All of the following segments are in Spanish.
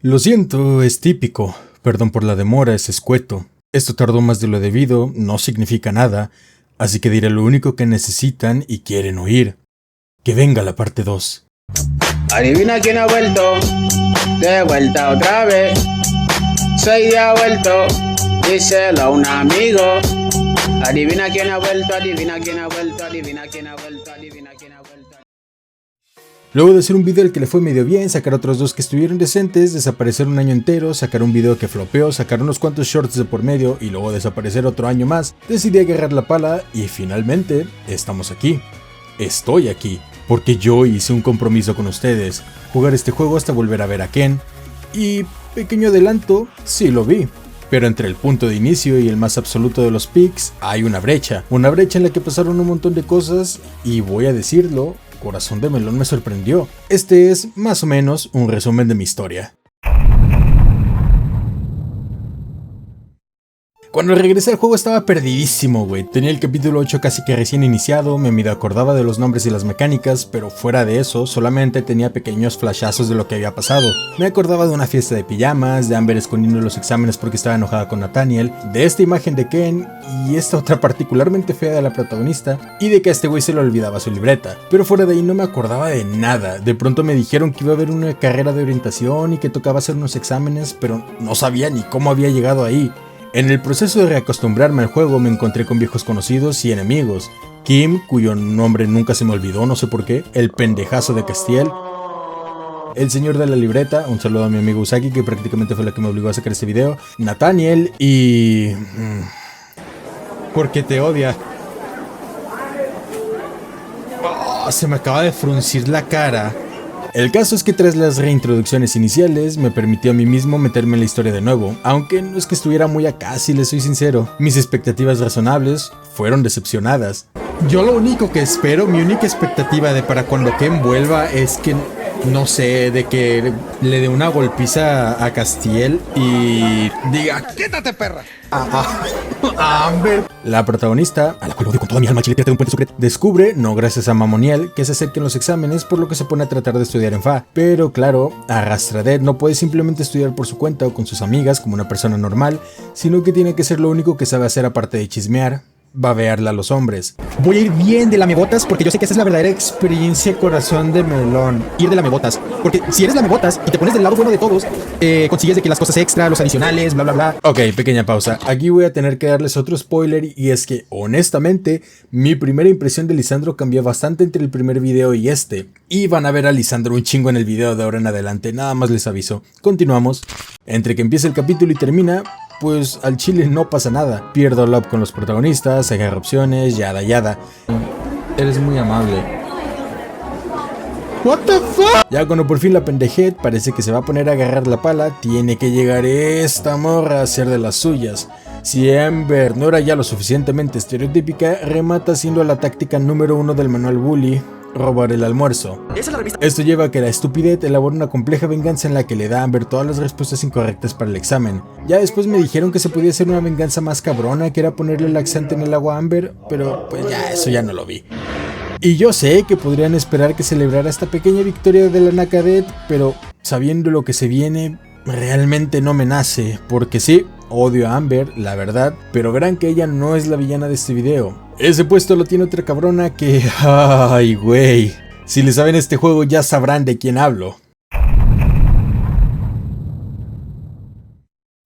Lo siento, es típico. Perdón por la demora, es escueto. Esto tardó más de lo debido, no significa nada, así que diré lo único que necesitan y quieren oír. Que venga la parte 2. Adivina quién ha vuelto, de vuelta otra vez. Soy ya vuelto, díselo a un amigo. Adivina quién ha vuelto, adivina quién ha vuelto, adivina quién ha vuelto, adivina quién ha vuelto. Luego de hacer un video al que le fue medio bien, sacar otros dos que estuvieron decentes, desaparecer un año entero, sacar un video que flopeó, sacar unos cuantos shorts de por medio y luego desaparecer otro año más, decidí agarrar la pala y finalmente estamos aquí. Estoy aquí, porque yo hice un compromiso con ustedes, jugar este juego hasta volver a ver a Ken, y pequeño adelanto, sí lo vi. Pero entre el punto de inicio y el más absoluto de los pics hay una brecha en la que pasaron un montón de cosas y voy a decirlo, Corazón de Melón me sorprendió. Este es más o menos un resumen de mi historia. Cuando regresé al juego estaba perdidísimo, güey. Tenía el capítulo 8 casi que recién iniciado, me medio acordaba de los nombres y las mecánicas, pero fuera de eso, solamente tenía pequeños flashazos de lo que había pasado. Me acordaba de una fiesta de pijamas, de Amber escondiendo los exámenes porque estaba enojada con Nathaniel, de esta imagen de Ken y esta otra particularmente fea de la protagonista, y de que a este güey se le olvidaba su libreta. Pero fuera de ahí no me acordaba de nada. De pronto me dijeron que iba a haber una carrera de orientación y que tocaba hacer unos exámenes, pero no sabía ni cómo había llegado ahí. En el proceso de reacostumbrarme al juego me encontré con viejos conocidos y enemigos. Kim, cuyo nombre nunca se me olvidó, no sé por qué, el pendejazo de Castiel, el señor de la libreta, un saludo a mi amigo Usagi que prácticamente fue la que me obligó a sacar este video, Nathaniel y... porque te odia. Oh, se me acaba de fruncir la cara. El caso es que tras las reintroducciones iniciales me permitió a mí mismo meterme en la historia de nuevo, aunque no es que estuviera muy acá si les soy sincero. Mis expectativas razonables fueron decepcionadas. Yo lo único que espero, mi única expectativa de para cuando Ken vuelva es que, no sé, de que le dé una golpiza a Castiel y diga ¡Quítate, perra! a Amber. La protagonista, a la cual odio con toda mi alma, chilete de un puente secreto, descubre, no gracias a Mamoniel, que se acerquen los exámenes, por lo que se pone a tratar de estudiar en FA. Pero claro, Arrastradet no puede simplemente estudiar por su cuenta o con sus amigas como una persona normal, sino que tiene que ser lo único que sabe hacer aparte de chismear, babearla a los hombres. Voy a ir bien de lamebotas porque yo sé que esa es la verdadera experiencia Corazón de Melón. Ir de lamebotas. Porque si eres lamebotas y te pones del lado bueno de todos, consigues de que las cosas extra, los adicionales, bla bla bla. Ok, pequeña pausa. Aquí voy a tener que darles otro spoiler y es que, honestamente, mi primera impresión de Lisandro cambió bastante entre el primer video y este. Y van a ver a Lisandro un chingo en el video de ahora en adelante, nada más les aviso. Continuamos. Entre que empieza el capítulo y termina, pues al chile no pasa nada. Pierdo love con los protagonistas, agarro opciones, yada yada. Eres muy amable. What the fuck? Ya cuando por fin la pendejed parece que se va a poner a agarrar la pala, tiene que llegar esta morra a hacer de las suyas. Si Amber no era ya lo suficientemente estereotípica, remata siendo la táctica número 1 del manual Bully: robar el almuerzo. Esto lleva a que la estupidez elabore una compleja venganza en la que le da a Amber todas las respuestas incorrectas para el examen. Ya después me dijeron que se podía hacer una venganza más cabrona, que era ponerle laxante en el agua a Amber, pero pues ya eso ya no lo vi. Y yo sé que podrían esperar que celebrara esta pequeña victoria de la Nakadet, pero sabiendo lo que se viene, realmente no me nace, porque sí, odio a Amber, la verdad, pero verán que ella no es la villana de este video. Ese puesto lo tiene otra cabrona que... ¡ay, güey! Si le saben este juego ya sabrán de quién hablo.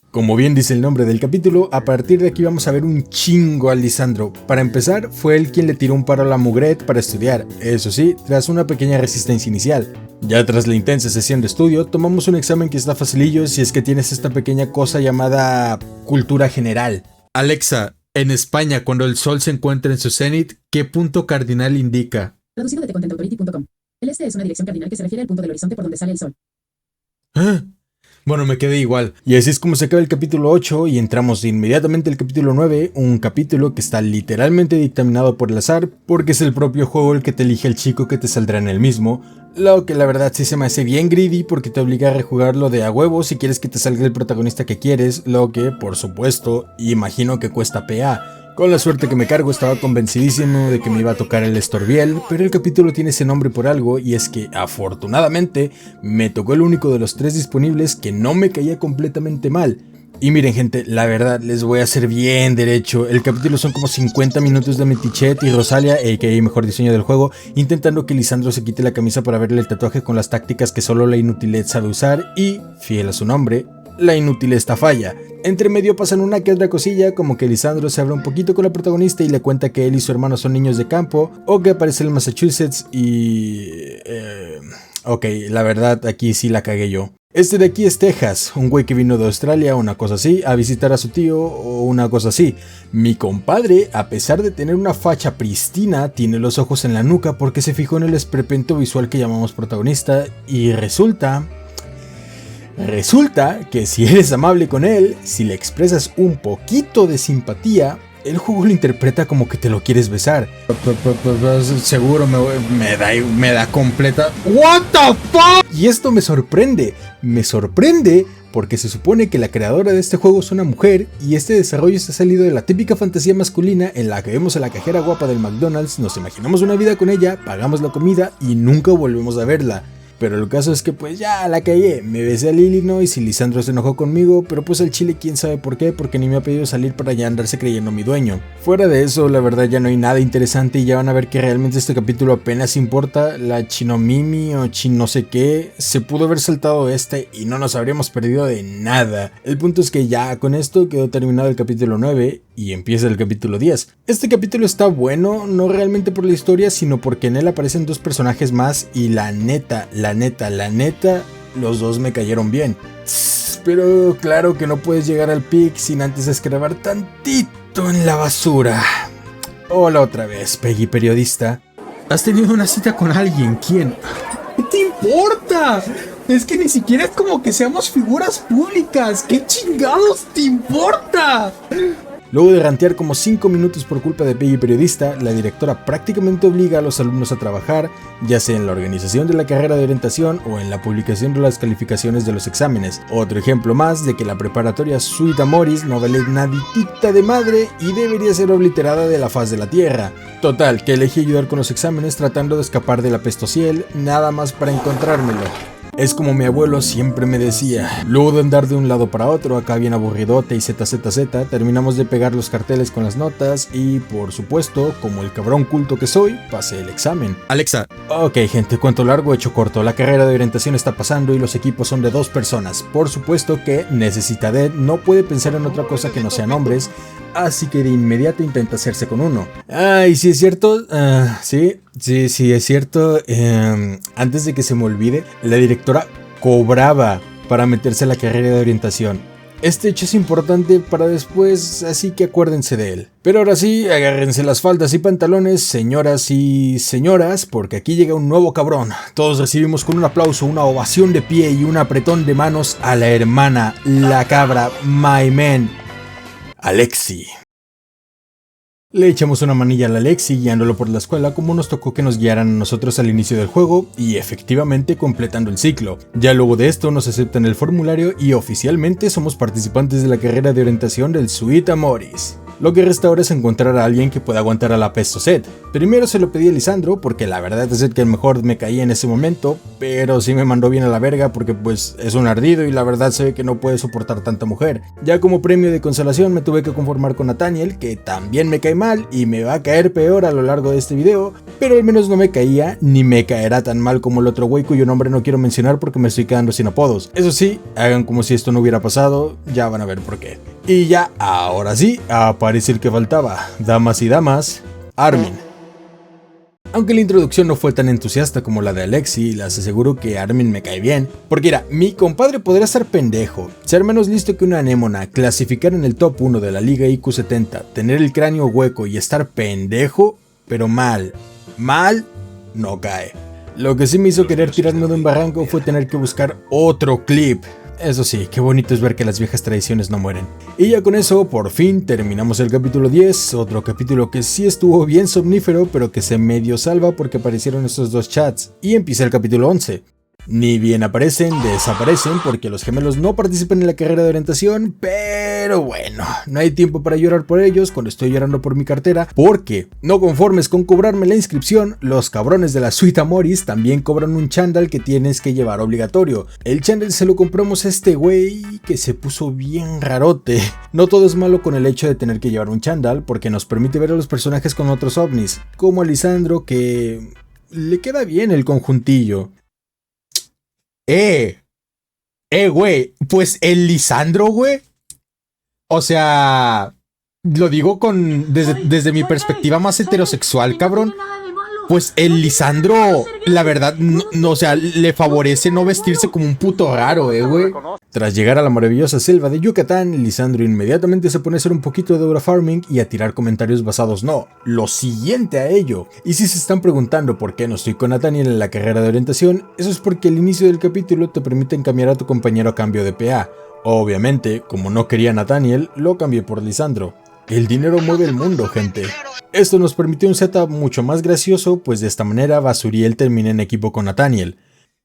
Como bien dice el nombre del capítulo, a partir de aquí vamos a ver un chingo a Lisandro. Para empezar, fue él quien le tiró un paro a la Mugret para estudiar, eso sí, tras una pequeña resistencia inicial. Ya tras la intensa sesión de estudio, tomamos un examen que está facilillo si es que tienes esta pequeña cosa llamada cultura general. Alexa, en España, cuando el sol se encuentra en su cenit, ¿qué punto cardinal indica? Traducido de contentauthority.com. El este es una dirección cardinal que se refiere al punto del horizonte por donde sale el sol. ¿Ah? Bueno, me quedé igual. Y así es como se acaba el capítulo 8 y entramos inmediatamente al capítulo 9, un capítulo que está literalmente dictaminado por el azar, porque es el propio juego el que te elige el chico que te saldrá en el mismo, lo que la verdad sí se me hace bien greedy porque te obliga a rejugarlo de a huevo si quieres que te salga el protagonista que quieres, lo que, por supuesto, imagino que cuesta PA. Con la suerte que me cargo estaba convencidísimo de que me iba a tocar el Estorbiel, pero el capítulo tiene ese nombre por algo y es que afortunadamente me tocó el único de los 3 disponibles que no me caía completamente mal. Y miren gente, la verdad les voy a hacer bien derecho, el capítulo son como 50 minutos de Metichet y Rosalia, a.k.a. mejor diseño del juego, intentando que Lisandro se quite la camisa para verle el tatuaje con las tácticas que solo la Inutilez sabe usar y, fiel a su nombre, la Inutilesta falla. Entre medio pasan una que otra cosilla, como que Lisandro se abre un poquito con la protagonista y le cuenta que él y su hermano son niños de campo, o que aparece en Massachusetts y... ok, la verdad aquí sí la cagué yo. Este de aquí es Texas, un güey que vino de Australia, una cosa así, a visitar a su tío o una cosa así. Mi compadre, a pesar de tener una facha pristina, tiene los ojos en la nuca porque se fijó en el esperpento visual que llamamos protagonista y resulta que si eres amable con él, si le expresas un poquito de simpatía, el juego lo interpreta como que te lo quieres besar. Seguro me da completa... ¿What the fuck? Y esto me sorprende porque se supone que la creadora de este juego es una mujer y este desarrollo está salido de la típica fantasía masculina en la que vemos a la cajera guapa del McDonald's, nos imaginamos una vida con ella, pagamos la comida y nunca volvemos a verla. Pero el caso es que pues ya la cagué, me besé a Illinois y Lisandro se enojó conmigo, pero pues al chile quién sabe por qué, porque ni me ha pedido salir para ya andarse creyendo mi dueño. Fuera de eso, la verdad ya no hay nada interesante y ya van a ver que realmente este capítulo apenas importa. La Chinomimi o no sé qué, se pudo haber saltado y no nos habríamos perdido de nada. El punto es que ya con esto quedó terminado el capítulo 9 y empieza el capítulo 10. Este capítulo está bueno, no realmente por la historia, sino porque en él aparecen 2 personajes más y la neta, los 2 me cayeron bien. Pero claro que no puedes llegar al pic sin antes escarbar tantito en la basura. Hola otra vez, Peggy periodista. ¿Has tenido una cita con alguien? ¿Quién? ¿Qué te importa? Es que ni siquiera es como que seamos figuras públicas. ¿Qué chingados te importa? Luego de rantear como 5 minutos por culpa de Peggy periodista, la directora prácticamente obliga a los alumnos a trabajar, ya sea en la organización de la carrera de orientación o en la publicación de las calificaciones de los exámenes. Otro ejemplo más de que la preparatoria Sweet Amoris no vale naditita de madre y debería ser obliterada de la faz de la tierra. Total, que elegí ayudar con los exámenes tratando de escapar de la pestociel, nada más para encontrármelo. Es como mi abuelo siempre me decía, luego de andar de un lado para otro, acá bien aburridote y ZZZ, terminamos de pegar los carteles con las notas y, por supuesto, como el cabrón culto que soy, pasé el examen. Alexa. Ok gente, cuento largo, hecho corto, la carrera de orientación está pasando y los equipos son de 2 personas. Por supuesto que Necesitadet no puede pensar en otra cosa que no sean hombres, así que de inmediato intenta hacerse con uno. Y sí es cierto, sí es cierto, antes de que se me olvide, la directora cobraba para meterse a la carrera de orientación. Este hecho es importante para después, así que acuérdense de él. Pero ahora sí, agárrense las faldas y pantalones, señoras y señoras, porque aquí llega un nuevo cabrón. Todos recibimos con un aplauso, una ovación de pie y un apretón de manos a la hermana, la cabra, my man, Alexi. Le echamos una manilla al Alexi guiándolo por la escuela como nos tocó que nos guiaran a nosotros al inicio del juego y efectivamente completando el ciclo. Ya luego de esto nos aceptan el formulario y oficialmente somos participantes de la carrera de orientación del Sweet Amoris. Lo que resta ahora es encontrar a alguien que pueda aguantar a la Pestocet. Primero se lo pedí a Lisandro porque la verdad es el que mejor me caía en ese momento, pero sí me mandó bien a la verga porque pues es un ardido y la verdad se ve que no puede soportar tanta mujer. Ya como premio de consolación me tuve que conformar con Nathaniel, que también me cae mal y me va a caer peor a lo largo de este video, pero al menos no me caía ni me caerá tan mal como el otro güey cuyo nombre no quiero mencionar porque me estoy quedando sin apodos. Eso sí, hagan como si esto no hubiera pasado, ya van a ver por qué. Y ya, ahora sí, aparece el que faltaba. Damas y damas, Armin. Aunque la introducción no fue tan entusiasta como la de Alexi, les aseguro que Armin me cae bien. Porque mira, mi compadre podría ser pendejo, ser menos listo que una anémona, clasificar en el top 1 de la liga IQ70, tener el cráneo hueco y estar pendejo, pero mal no cae. Lo que sí me hizo querer tirarme de un barranco fue tener que buscar otro clip. Eso sí, qué bonito es ver que las viejas tradiciones no mueren. Y ya con eso, por fin, terminamos el capítulo 10, otro capítulo que sí estuvo bien somnífero, pero que se medio salva porque aparecieron estos 2 chats. Y empieza el capítulo 11. Ni bien aparecen, desaparecen porque los gemelos no participan en la carrera de orientación, pero Pero bueno, no hay tiempo para llorar por ellos cuando estoy llorando por mi cartera, porque no conformes con cobrarme la inscripción, los cabrones de la Suite Amoris también cobran un chándal que tienes que llevar obligatorio. El chándal se lo compramos a este güey que se puso bien rarote. No todo es malo con el hecho de tener que llevar un chándal, porque nos permite ver a los personajes con otros ovnis, como a Lisandro, que le queda bien el conjuntillo. Güey, pues el Lisandro, güey. O sea, lo digo desde mi perspectiva más heterosexual, cabrón. Pues el Lisandro, la verdad, no, o sea, le favorece no vestirse como un puto raro, güey. Tras llegar a la maravillosa selva de Yucatán, Lisandro inmediatamente se pone a hacer un poquito de Eurofarming y a tirar comentarios basados, no, lo siguiente a ello. Y si se están preguntando por qué no estoy con Nathaniel en la carrera de orientación, eso es porque al inicio del capítulo te permiten cambiar a tu compañero a cambio de PA. Obviamente, como no quería a Nathaniel, lo cambié por Lisandro. El dinero mueve el mundo, gente. Esto nos permitió un setup mucho más gracioso, pues de esta manera Basuriel termina en equipo con Nathaniel.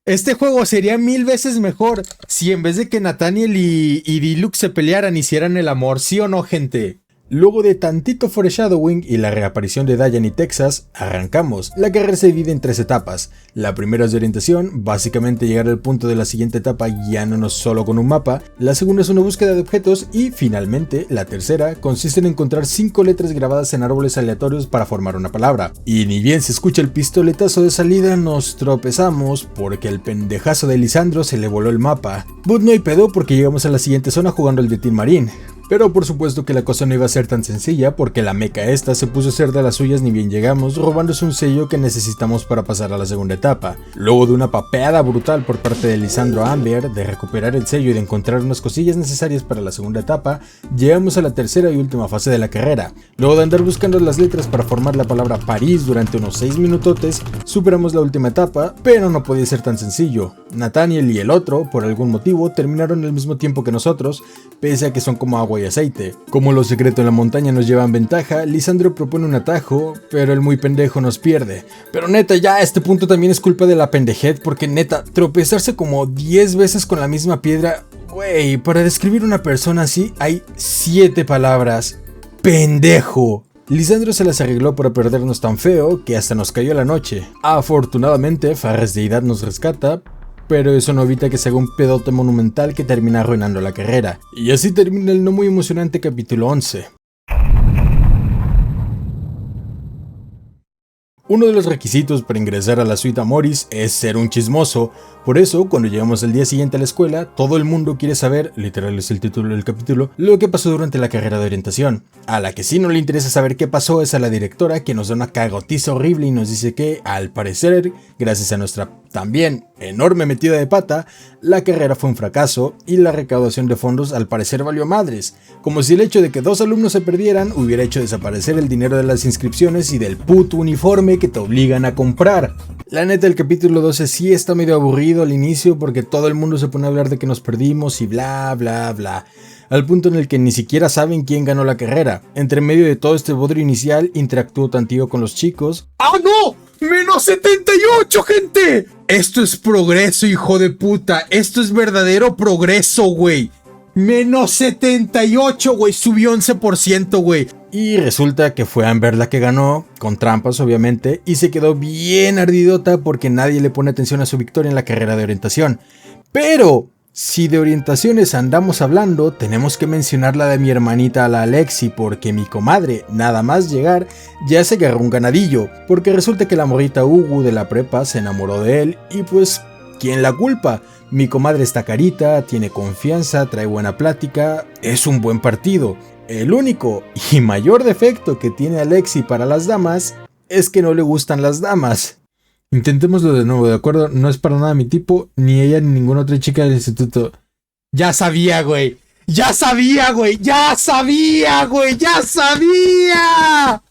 Este juego sería 1000 veces mejor si en vez de que Nathaniel y Deluxe se pelearan hicieran el amor, ¿sí o no, gente? Luego de tantito foreshadowing y la reaparición de Dayan y Texas, arrancamos. La carrera se divide en 3 etapas. La primera es de orientación, básicamente llegar al punto de la siguiente etapa guiándonos solo con un mapa. La segunda es una búsqueda de objetos y, finalmente, la tercera consiste en encontrar 5 letras grabadas en árboles aleatorios para formar una palabra. Y ni bien se escucha el pistoletazo de salida, nos tropezamos porque el pendejazo de Lisandro se le voló el mapa. But no hay pedo porque llegamos a la siguiente zona jugando el de Team Marine. Pero por supuesto que la cosa no iba a ser tan sencilla porque la meca esta se puso a hacer de las suyas ni bien llegamos, robándose un sello que necesitamos para pasar a la segunda etapa. Luego de una papeada brutal por parte de Lisandro Amber, de recuperar el sello y de encontrar unas cosillas necesarias para la segunda etapa, llegamos a la tercera y última fase de la carrera. Luego de andar buscando las letras para formar la palabra París durante unos 6 minutotes, superamos la última etapa, pero no podía ser tan sencillo. Nathaniel y el otro, por algún motivo, terminaron al mismo tiempo que nosotros, pese a que son como agua y aceite. Como los secretos en la montaña nos llevan ventaja, Lisandro propone un atajo, pero el muy pendejo nos pierde. Pero neta, ya a este punto también es culpa de la pendejez, porque neta, tropezarse como 10 veces con la misma piedra, güey, para describir una persona así hay 7 palabras. Pendejo. Lisandro se las arregló para perdernos tan feo que hasta nos cayó la noche. Afortunadamente, Farres Deidad nos rescata, pero eso no evita que se haga un pedote monumental que termina arruinando la carrera. Y así termina el no muy emocionante capítulo 11. Uno de los requisitos para ingresar a la Suite Amoris es ser un chismoso. Por eso, cuando llegamos al día siguiente a la escuela, todo el mundo quiere saber, literal es el título del capítulo, lo que pasó durante la carrera de orientación. A la que sí no le interesa saber qué pasó es a la directora, que nos da una cagotiza horrible y nos dice que, al parecer, gracias a nuestra también enorme metida de pata, la carrera fue un fracaso y la recaudación de fondos al parecer valió madres, como si el hecho de que 2 alumnos se perdieran hubiera hecho desaparecer el dinero de las inscripciones y del puto uniforme que te obligan a comprar. La neta, el capítulo 12 sí está medio aburrido al inicio porque todo el mundo se pone a hablar de que nos perdimos y bla bla bla, al punto en el que ni siquiera saben quién ganó la carrera. Entre medio de todo este bodrio inicial, interactúo tantillo con los chicos. ¡Ah, no! ¡Menos 78, gente! Esto es progreso, hijo de puta. Esto es verdadero progreso, güey. Menos 78, güey. Subió 11%, güey. Y resulta que fue Amber la que ganó, con trampas obviamente, y se quedó bien ardidota porque nadie le pone atención a su victoria en la carrera de orientación. Pero si de orientaciones andamos hablando, tenemos que mencionar la de mi hermanita la Alexi, porque mi comadre, nada más llegar, ya se agarró un ganadillo, porque resulta que la morrita Hugo de la prepa se enamoró de él y pues, ¿quién la culpa? Mi comadre está carita, tiene confianza, trae buena plática, es un buen partido. El único y mayor defecto que tiene Alexi para las damas es que no le gustan las damas. Intentémoslo de nuevo, ¿de acuerdo? No es para nada mi tipo, ni ella ni ninguna otra chica del instituto. Ya sabía, güey. ¡Ya sabía, güey! ¡Ya sabía, güey! ¡Ya sabía!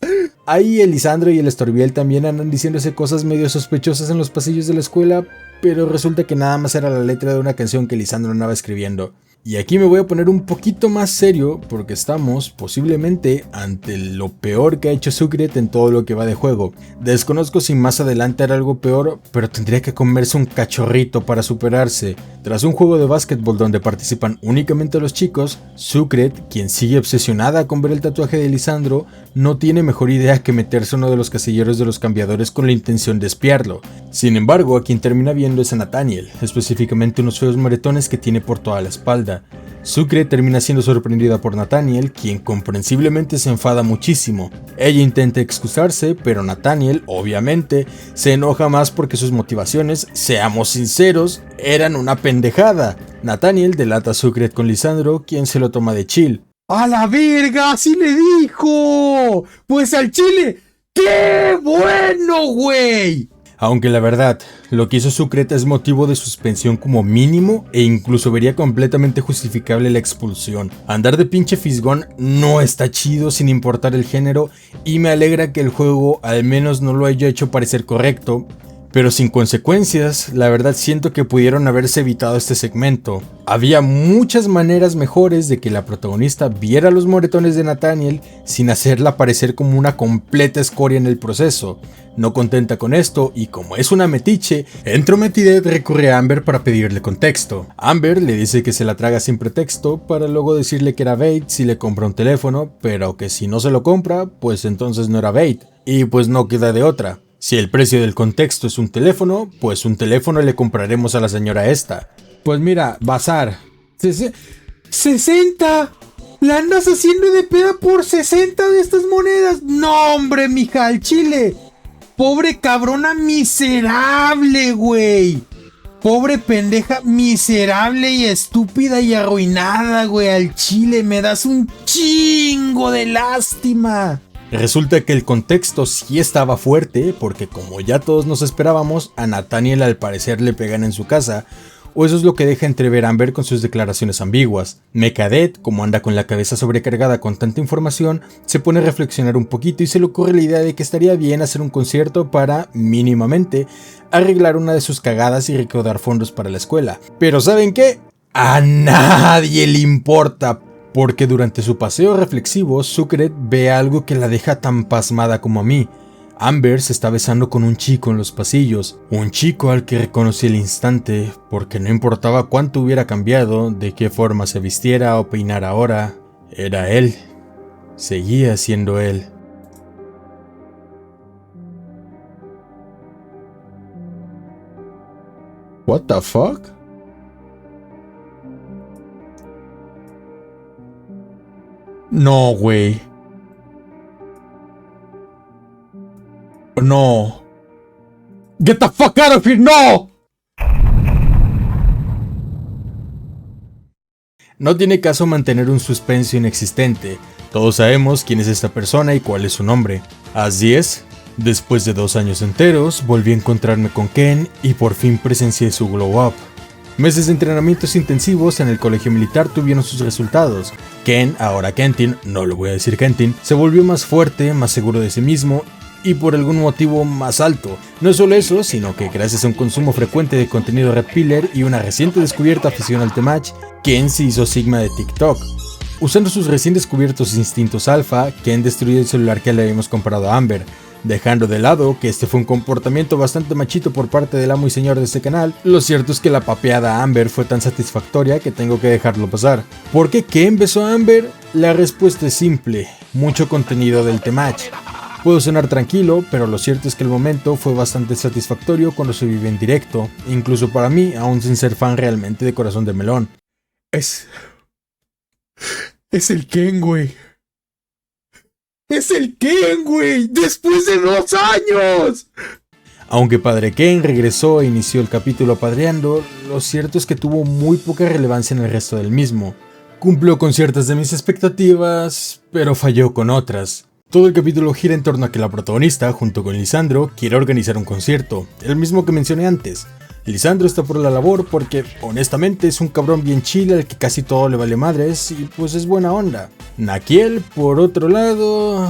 Ahí el Lisandro y el Estorbiel también andan diciéndose cosas medio sospechosas en los pasillos de la escuela, pero resulta que nada más era la letra de una canción que Lisandro andaba escribiendo. Y aquí me voy a poner un poquito más serio porque estamos posiblemente ante lo peor que ha hecho Sucret en todo lo que va de juego. Desconozco si más adelante hará algo peor, pero tendría que comerse un cachorrito para superarse. Tras un juego de básquetbol donde participan únicamente los chicos, Sucret, quien sigue obsesionada con ver el tatuaje de Lisandro, no tiene mejor idea que meterse uno de los casilleros de los cambiadores con la intención de espiarlo. Sin embargo, a quien termina viendo es a Nathaniel, específicamente unos feos moretones que tiene por toda la espalda. Sucret termina siendo sorprendida por Nathaniel, quien comprensiblemente se enfada muchísimo. Ella intenta excusarse, pero Nathaniel, obviamente, se enoja más porque sus motivaciones, seamos sinceros, eran una pendejada. Nathaniel delata a Sucret con Lisandro, quien se lo toma de chill. ¡A la verga! ¡Así le dijo! Pues al chile. ¡Qué bueno, güey! Aunque la verdad, lo que hizo Sucret es motivo de suspensión como mínimo e incluso vería completamente justificable la expulsión. Andar de pinche fisgón no está chido sin importar el género y me alegra que el juego al menos no lo haya hecho parecer correcto. Pero sin consecuencias, la verdad siento que pudieron haberse evitado este segmento. Había muchas maneras mejores de que la protagonista viera los moretones de Nathaniel sin hacerla parecer como una completa escoria en el proceso. No contenta con esto, y como es una metiche, entrometida recurre a Amber para pedirle contexto. Amber le dice que se la traga sin pretexto para luego decirle que era bait si le compra un teléfono, pero que si no se lo compra, pues entonces no era bait. Y pues no queda de otra. Si el precio del contexto es un teléfono, pues un teléfono le compraremos a la señora esta. Pues mira, bazar. 60. ¿La andas haciendo de peda por 60 de estas monedas? No, hombre, mija, al chile. Pobre cabrona miserable, güey. Pobre pendeja miserable y estúpida y arruinada, güey. Al chile me das un chingo de lástima. Resulta que el contexto sí estaba fuerte porque, como ya todos nos esperábamos, a Nathaniel al parecer le pegan en su casa, o eso es lo que deja entrever Amber con sus declaraciones ambiguas. Mecadet, como anda con la cabeza sobrecargada con tanta información, se pone a reflexionar un poquito y se le ocurre la idea de que estaría bien hacer un concierto para, mínimamente, arreglar una de sus cagadas y recaudar fondos para la escuela. Pero ¿saben qué? A nadie le importa. Porque durante su paseo reflexivo, Sucret ve algo que la deja tan pasmada como a mí. Amber se está besando con un chico en los pasillos, un chico al que reconocí al instante, porque no importaba cuánto hubiera cambiado, de qué forma se vistiera o peinara ahora, era él. Seguía siendo él. What the fuck? No, güey. No. Get the fuck out of here, no. No tiene caso mantener un suspenso inexistente. Todos sabemos quién es esta persona y cuál es su nombre. Así es. Después de 2 años enteros, volví a encontrarme con Ken y por fin presencié su glow up. Meses de entrenamientos intensivos en el colegio militar tuvieron sus resultados. Ken, ahora Kentin, no lo voy a decir Kentin, se volvió más fuerte, más seguro de sí mismo y por algún motivo más alto. No solo eso, sino que gracias a un consumo frecuente de contenido Red Pillar y una reciente descubierta afición al Temach, Ken se hizo Sigma de TikTok. Usando sus recién descubiertos instintos alfa, Ken destruyó el celular que le habíamos comprado a Amber. Dejando de lado que este fue un comportamiento bastante machito por parte del amo y señor de este canal, lo cierto es que la papeada a Amber fue tan satisfactoria que tengo que dejarlo pasar. ¿Por qué Ken besó a Amber? La respuesta es simple, mucho contenido del Temach. Puedo sonar tranquilo, pero lo cierto es que el momento fue bastante satisfactorio cuando se vive en directo, incluso para mí, aún sin ser fan realmente de Corazón de Melón. Es el Ken, güey. ¡Es el Ken, güey! ¡Después de 2 años! Aunque Padre Ken regresó e inició el capítulo apedreando, lo cierto es que tuvo muy poca relevancia en el resto del mismo. Cumplió con ciertas de mis expectativas, pero falló con otras. Todo el capítulo gira en torno a que la protagonista, junto con Lisandro, quiere organizar un concierto, el mismo que mencioné antes. Lisandro está por la labor porque, honestamente, es un cabrón bien chill al que casi todo le vale madres y pues es buena onda. Naquiel, por otro lado,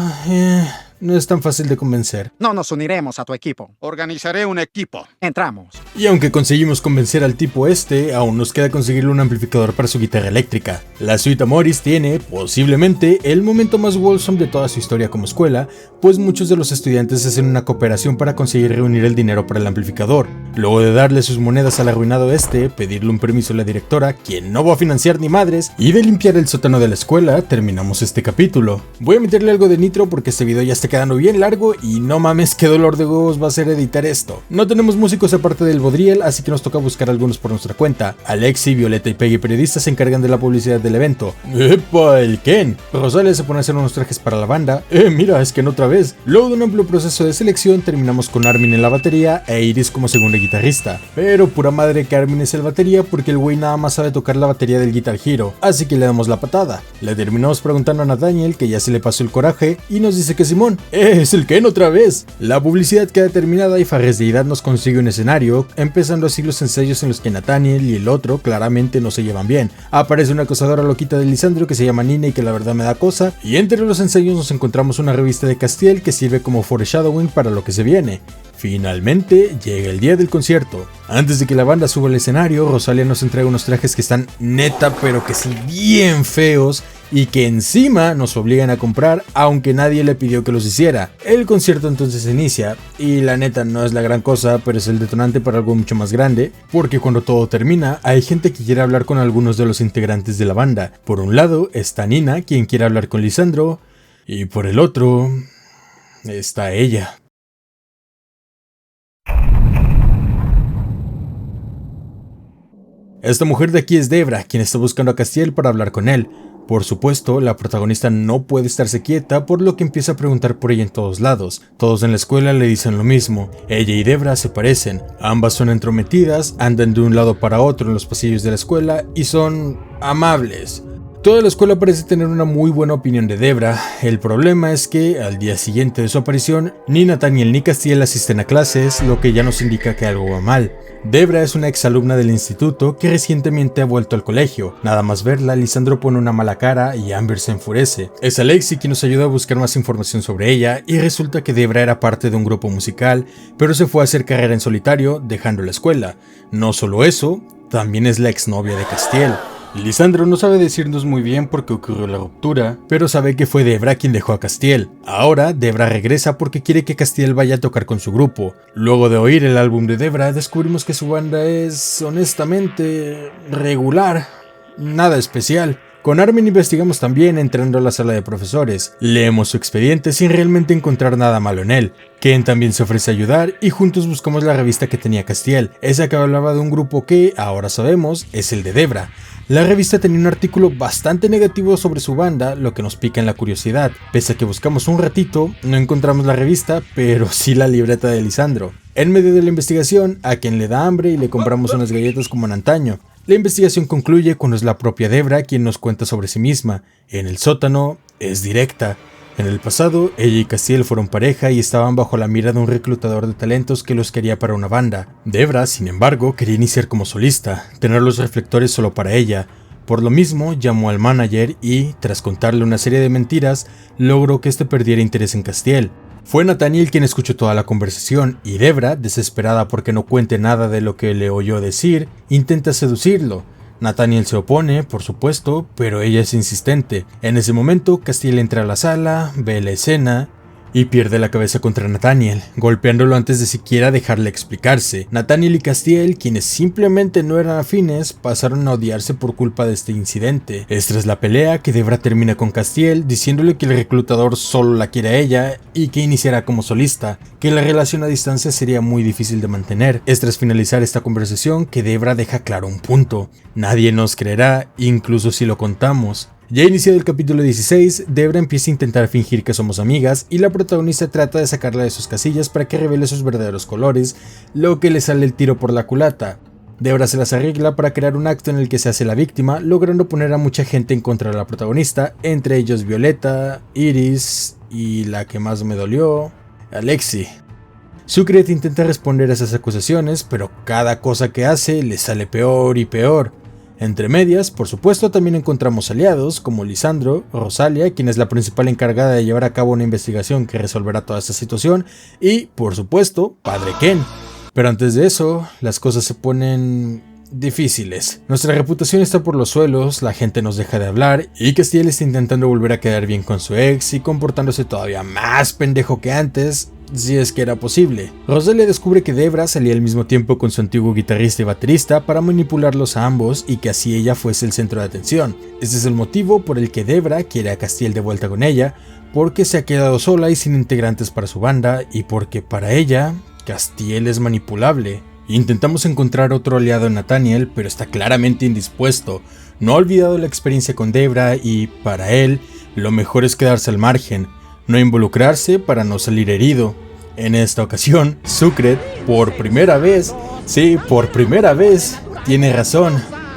no es tan fácil de convencer. No nos uniremos a tu equipo. Organizaré un equipo. Entramos. Y aunque conseguimos convencer al tipo aún nos queda conseguirle un amplificador para su guitarra eléctrica. La suite Amoris tiene, posiblemente, el momento más wholesome de toda su historia como escuela, pues muchos de los estudiantes hacen una cooperación para conseguir reunir el dinero para el amplificador. Luego de darle sus monedas al arruinado pedirle un permiso a la directora, quien no va a financiar ni madres, y de limpiar el sótano de la escuela, terminamos este capítulo. Voy a meterle algo de nitro porque este video ya está quedando bien largo y no mames qué dolor de huevos va a ser editar esto. No tenemos músicos aparte del Bodriel, así que nos toca buscar algunos por nuestra cuenta. Alexi, Violeta y Peggy periodistas se encargan de la publicidad del evento. ¡Epa! El Ken. Rosalia se pone a hacer unos trajes para la banda. Mira, es Ken otra vez. Luego de un amplio proceso de selección, terminamos con Armin en la batería e Iris como segunda guitarrista. Pero pura madre que Armin es el batería porque el güey nada más sabe tocar la batería del Guitar Hero, así que le damos la patada. Le terminamos preguntando a Nathaniel que ya se le pasó el coraje y nos dice que Simón, es el Ken otra vez. La publicidad queda terminada y Fares Deidad nos consigue un escenario, empezando así los ensayos en los que Nathaniel y el otro claramente no se llevan bien. Aparece una acosadora loquita de Lisandro que se llama Nina y que la verdad me da cosa, y entre los ensayos nos encontramos una revista de Castiel que sirve como foreshadowing para lo que se viene. Finalmente llega el día del concierto. Antes de que la banda suba al escenario, Rosalia nos entrega unos trajes que están neta pero que sí bien feos y que encima nos obligan a comprar aunque nadie le pidió que los hiciera. El concierto entonces inicia y la neta no es la gran cosa, pero es el detonante para algo mucho más grande, porque cuando todo termina hay gente que quiere hablar con algunos de los integrantes de la banda. Por un lado está Nina, quien quiere hablar con Lisandro, y por el otro está ella. Esta mujer de aquí es Debra, quien está buscando a Castiel para hablar con él. Por supuesto, la protagonista no puede estarse quieta, por lo que empieza a preguntar por ella en todos lados. Todos en la escuela le dicen lo mismo. Ella y Debra se parecen. Ambas son entrometidas, andan de un lado para otro en los pasillos de la escuela y son amables. Toda la escuela parece tener una muy buena opinión de Debra. El problema es que, al día siguiente de su aparición, ni Nathaniel ni Castiel asisten a clases, lo que ya nos indica que algo va mal. Debra es una exalumna del instituto que recientemente ha vuelto al colegio. Nada más verla, Lisandro pone una mala cara y Amber se enfurece. Es Alexi quien nos ayuda a buscar más información sobre ella y resulta que Debra era parte de un grupo musical, pero se fue a hacer carrera en solitario, dejando la escuela. No solo eso, también es la exnovia de Castiel. Lisandro no sabe decirnos muy bien por qué ocurrió la ruptura, pero sabe que fue Debra quien dejó a Castiel. Ahora Debra regresa porque quiere que Castiel vaya a tocar con su grupo. Luego de oír el álbum de Debra, descubrimos que su banda es, honestamente, regular, nada especial. Con Armin investigamos también entrando a la sala de profesores. Leemos su expediente sin realmente encontrar nada malo en él. Ken también se ofrece a ayudar y juntos buscamos la revista que tenía Castiel, esa que hablaba de un grupo que, ahora sabemos, es el de Debra. La revista tenía un artículo bastante negativo sobre su banda, lo que nos pica en la curiosidad. Pese a que buscamos un ratito, no encontramos la revista, pero sí la libreta de Lisandro. En medio de la investigación, a quien le da hambre y le compramos unas galletas como en antaño. La investigación concluye cuando es la propia Debra quien nos cuenta sobre sí misma. En el sótano, es directa. En el pasado, ella y Castiel fueron pareja y estaban bajo la mira de un reclutador de talentos que los quería para una banda. Debra, sin embargo, quería iniciar como solista, tener los reflectores solo para ella. Por lo mismo, llamó al manager y, tras contarle una serie de mentiras, logró que este perdiera interés en Castiel. Fue Nathaniel quien escuchó toda la conversación y Debra, desesperada porque no cuente nada de lo que le oyó decir, intenta seducirlo. Nathaniel se opone, por supuesto, pero ella es insistente. En ese momento, Castiel entra a la sala, ve la escena y pierde la cabeza contra Nathaniel, golpeándolo antes de siquiera dejarle explicarse. Nathaniel y Castiel, quienes simplemente no eran afines, pasaron a odiarse por culpa de este incidente. Es tras la pelea que Debra termina con Castiel, diciéndole que el reclutador solo la quiere a ella y que iniciará como solista, que la relación a distancia sería muy difícil de mantener. Es tras finalizar esta conversación que Debra deja claro un punto: nadie nos creerá, incluso si lo contamos. Ya iniciado el capítulo 16, Debra empieza a intentar fingir que somos amigas y la protagonista trata de sacarla de sus casillas para que revele sus verdaderos colores, lo que le sale el tiro por la culata. Debra se las arregla para crear un acto en el que se hace la víctima, logrando poner a mucha gente en contra de la protagonista, entre ellos Violeta, Iris y la que más me dolió, Alexi. Sucret intenta responder a esas acusaciones, pero cada cosa que hace le sale peor y peor. Entre medias, por supuesto, también encontramos aliados como Lisandro, Rosalia, quien es la principal encargada de llevar a cabo una investigación que resolverá toda esta situación, y, por supuesto, Padre Ken. Pero antes de eso, las cosas se ponen difíciles. Nuestra reputación está por los suelos, la gente nos deja de hablar, y Castiel está intentando volver a quedar bien con su ex y comportándose todavía más pendejo que antes, si es que era posible. Rosalia descubre que Debra salía al mismo tiempo con su antiguo guitarrista y baterista para manipularlos a ambos y que así ella fuese el centro de atención. Este es el motivo por el que Debra quiere a Castiel de vuelta con ella, porque se ha quedado sola y sin integrantes para su banda, y porque para ella, Castiel es manipulable. Intentamos encontrar otro aliado en Nathaniel, pero está claramente indispuesto. No ha olvidado la experiencia con Debra y, para él, lo mejor es quedarse al margen, no involucrarse para no salir herido. En esta ocasión, Sucret, por primera vez, tiene razón,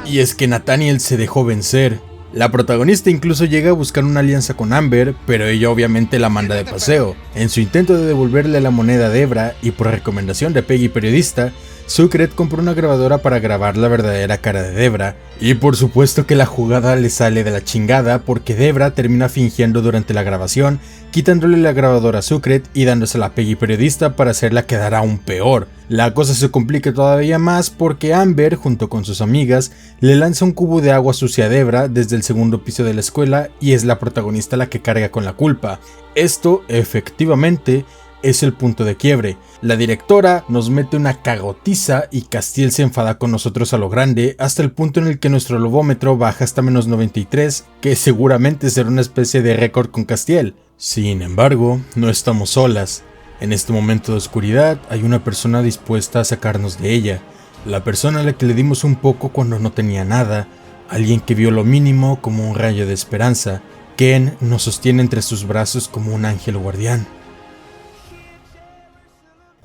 y es que Nathaniel se dejó vencer. La protagonista incluso llega a buscar una alianza con Amber, pero ella obviamente la manda de paseo. En su intento de devolverle la moneda a Debra, y por recomendación de Peggy periodista, Sucret compró una grabadora para grabar la verdadera cara de Debra, y por supuesto que la jugada le sale de la chingada porque Debra termina fingiendo durante la grabación, quitándole la grabadora a Sucret y dándosela a Peggy periodista para hacerla quedar aún peor. La cosa se complica todavía más porque Amber, junto con sus amigas, le lanza un cubo de agua sucia a Debra desde el segundo piso de la escuela y es la protagonista la que carga con la culpa. Esto, efectivamente, es el punto de quiebre. La directora nos mete una cagotiza y Castiel se enfada con nosotros a lo grande hasta el punto en el que nuestro lobómetro baja hasta menos 93, que seguramente será una especie de récord con Castiel. Sin embargo, no estamos solas. En este momento de oscuridad hay una persona dispuesta a sacarnos de ella, la persona a la que le dimos un poco cuando no tenía nada, alguien que vio lo mínimo como un rayo de esperanza. Ken nos sostiene entre sus brazos como un ángel guardián.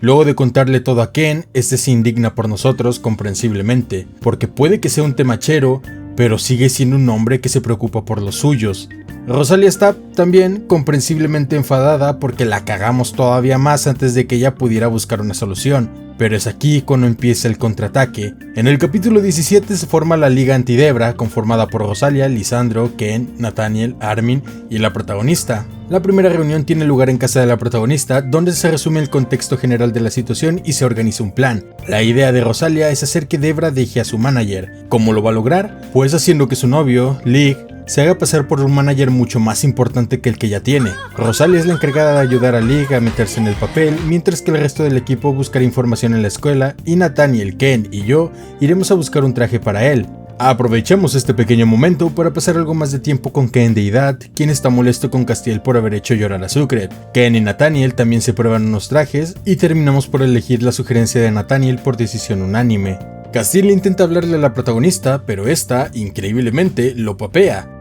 Luego de contarle todo a Ken, este se indigna por nosotros comprensiblemente, porque puede que sea un temachero, pero sigue siendo un hombre que se preocupa por los suyos. Rosalia está también comprensiblemente enfadada porque la cagamos todavía más antes de que ella pudiera buscar una solución, pero es aquí cuando empieza el contraataque. En el capítulo 17 se forma la Liga Anti-Debra, conformada por Rosalia, Lisandro, Ken, Nathaniel, Armin y la protagonista. La primera reunión tiene lugar en casa de la protagonista, donde se resume el contexto general de la situación y se organiza un plan. La idea de Rosalia es hacer que Debra deje a su manager. ¿Cómo lo va a lograr? Pues haciendo que su novio, Lig, se haga pasar por un manager mucho más importante que el que ya tiene. Rosalia es la encargada de ayudar a Lig a meterse en el papel, mientras que el resto del equipo buscará información en la escuela y Nathaniel, Ken y yo iremos a buscar un traje para él. Aprovechamos este pequeño momento para pasar algo más de tiempo con Ken Deidad, quien está molesto con Castiel por haber hecho llorar a Sucret. Ken y Nathaniel también se prueban unos trajes y terminamos por elegir la sugerencia de Nathaniel por decisión unánime. Castiel intenta hablarle a la protagonista, pero esta, increíblemente, lo papea.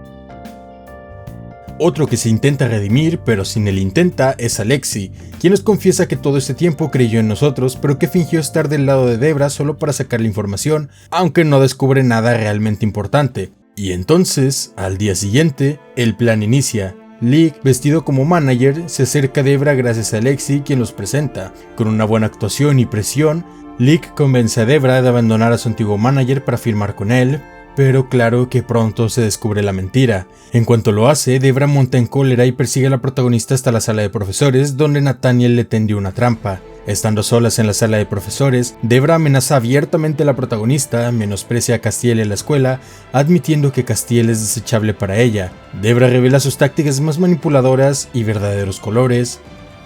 Otro que se intenta redimir, pero sin el intenta, es Alexi, quien nos confiesa que todo este tiempo creyó en nosotros, pero que fingió estar del lado de Debra solo para sacar la información, aunque no descubre nada realmente importante. Y entonces, al día siguiente, el plan inicia. Lig, vestido como manager, se acerca a Debra gracias a Alexi, quien los presenta. Con una buena actuación y presión, Lig convence a Debra de abandonar a su antiguo manager para firmar con él, pero claro que pronto se descubre la mentira. En cuanto lo hace, Debra monta en cólera y persigue a la protagonista hasta la sala de profesores, donde Nathaniel le tendió una trampa. Estando solas en la sala de profesores, Debra amenaza abiertamente a la protagonista, menosprecia a Castiel en la escuela, admitiendo que Castiel es desechable para ella. Debra revela sus tácticas más manipuladoras y verdaderos colores,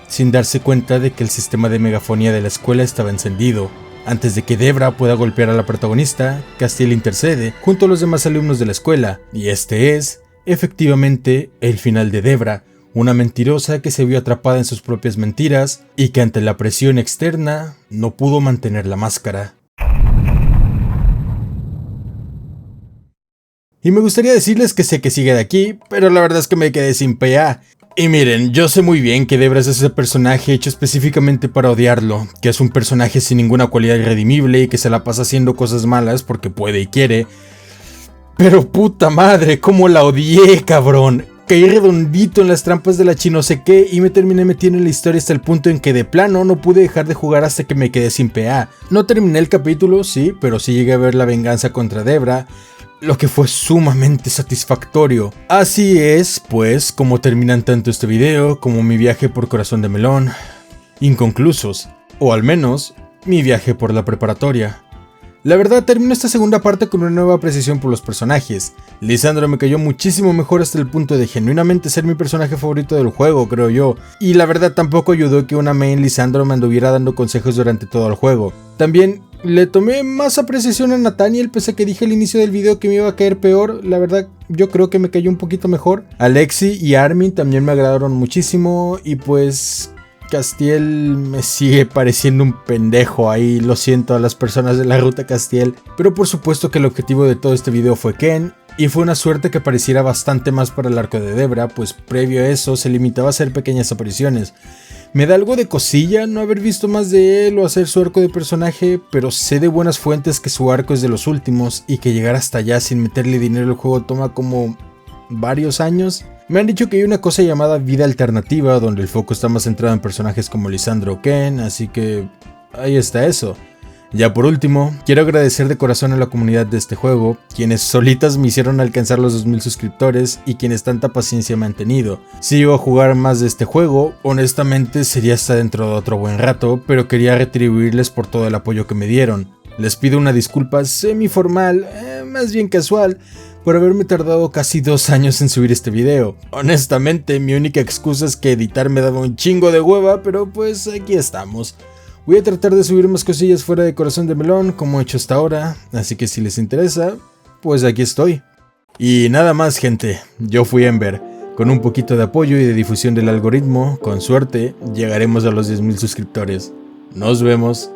sin darse cuenta de que el sistema de megafonía de la escuela estaba encendido. Antes de que Debra pueda golpear a la protagonista, Castiel intercede junto a los demás alumnos de la escuela, y este es, efectivamente, el final de Debra, una mentirosa que se vio atrapada en sus propias mentiras y que ante la presión externa no pudo mantener la máscara. Y me gustaría decirles que sé que sigue de aquí, pero la verdad es que me quedé sin PA. Y miren, yo sé muy bien que Debra es ese personaje hecho específicamente para odiarlo, que es un personaje sin ninguna cualidad irredimible y que se la pasa haciendo cosas malas porque puede y quiere. Pero puta madre, cómo la odié, cabrón. Caí redondito en las trampas de la chi no sé qué y me terminé metiendo en la historia hasta el punto en que de plano no pude dejar de jugar hasta que me quedé sin PA. No terminé el capítulo, sí, pero sí llegué a ver la venganza contra Debra. lo que fue sumamente satisfactorio. Así es, pues, como terminan tanto este video como mi viaje por Corazón de Melón, inconclusos, o al menos, mi viaje por la preparatoria. La verdad, termino esta segunda parte con una nueva apreciación por los personajes. Lisandro me cayó muchísimo mejor hasta el punto de genuinamente ser mi personaje favorito del juego, creo yo. Y la verdad tampoco ayudó que una main Lisandro me anduviera dando consejos durante todo el juego. También le tomé más apreciación a Nathaniel, pese a que dije al inicio del video que me iba a caer peor. La verdad, yo creo que me cayó un poquito mejor. Alexi y Armin también me agradaron muchísimo y pues... Castiel me sigue pareciendo un pendejo ahí, lo siento a las personas de la ruta Castiel, pero por supuesto que el objetivo de todo este video fue Ken, y fue una suerte que apareciera bastante más para el arco de Debra, pues previo a eso se limitaba a hacer pequeñas apariciones. Me da algo de cosilla no haber visto más de él o hacer su arco de personaje, pero sé de buenas fuentes que su arco es de los últimos y que llegar hasta allá sin meterle dinero al juego toma como varios años. Me han dicho que hay una cosa llamada vida alternativa, donde el foco está más centrado en personajes como Lisandro o Ken, así que ahí está eso. Ya por último, quiero agradecer de corazón a la comunidad de este juego, quienes solitas me hicieron alcanzar los 2000 suscriptores y quienes tanta paciencia me han tenido. Si iba a jugar más de este juego, honestamente sería hasta dentro de otro buen rato, pero quería retribuirles por todo el apoyo que me dieron. Les pido una disculpa semi-formal, más bien casual, por haberme tardado casi 2 años en subir este video. Honestamente, mi única excusa es que editar me daba un chingo de hueva, pero pues aquí estamos. Voy a tratar de subir más cosillas fuera de Corazón de Melón, como he hecho hasta ahora, así que si les interesa, pues aquí estoy. Y nada más, gente, yo fui Ember. Con un poquito de apoyo y de difusión del algoritmo, con suerte, llegaremos a los 10,000 suscriptores. Nos vemos.